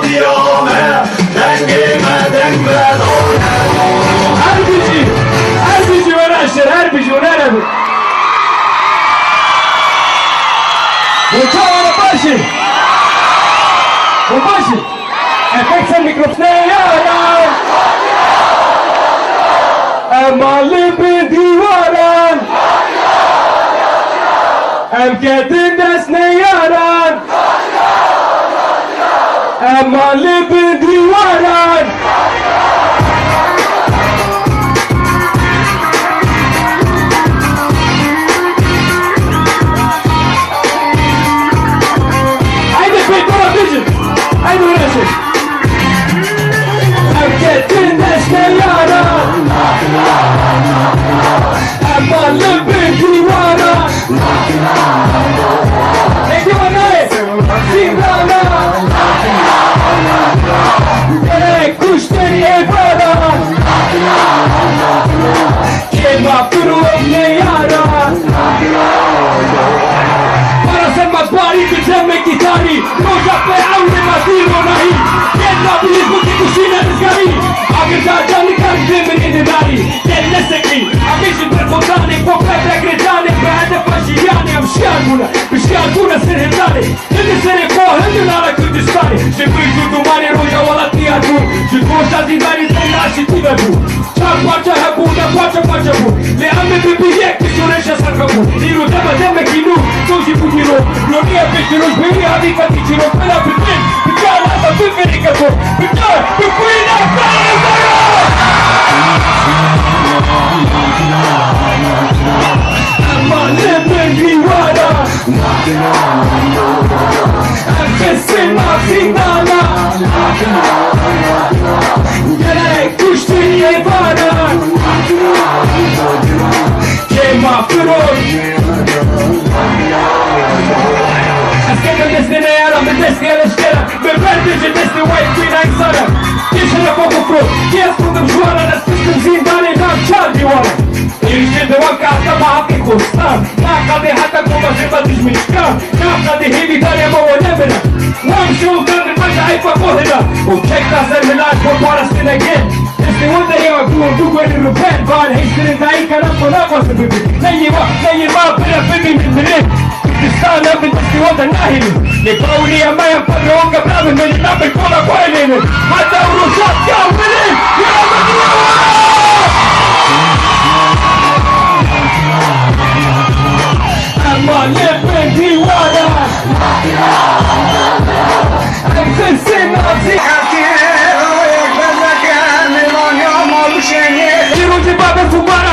diyame dengime denk ver Her bici öğrençler, her bici öğrenelim. Buçağına başı. Bu başı. Efeksen mikrofona yaran. Emalı bir divaran. Emkedin desne yaran. Emalı bir divaran. Haydi uğraşın. Erketin desne yara. Emalı bir divara. Ne divara? Zimrana. Gerek kuş deriye para. Kema kurum ne yara. Bari kucame kitari Roja pe aure matiro nahi Jedna bilis buki kushina rizgari Agar jajani karde mene nidari Jelle sekli Amishin perkotane Popetre gretane Bade fashiane Am shiaguna Bishaguna serhendane Hindi sere ko hindi nara kurdistane Shibri judumane roja wala tiyatu Shikosha zidari zenda shitigabu Chak pacha habu na pacha pacha bu Le ame bibi yek Kishuresha sarkabu Niru dama dama kinu Toji putiro Gloria Petro Piri Adi Katicino Pela Pitin Pitana Sa Piperikato Pitan Pipina Pala Ama Leben Vivara Herkesin Mazinala Gerek kuşturiye vara Kema Fırol Askega desne ne yara, me desne eleşkera Me verdece desne white queen ay sara Yeşile foku fro, kiyas kundum şuara Da sistem zindane nam çar divara İlişinde vaka atama haki kursam Nakade hata kuma zirba düşmüşkan Nakade hevi dalya baba nemena Nam şul kandı maşa ayfa kohena Uçek tasar milaj por parasına gel Desne wanda yawa kuwa duk wani rupet Van heystirin dayi kanan kona kwasa bibi Neyi ma pira bibi mitirin Kristana bin desne wanda nahili Ne kauli ya maya padre onga brave Meni nabe kola kwa elene Hata urushat kao bilin Ama leben divara Emkesin nazi Kiruji babe fumara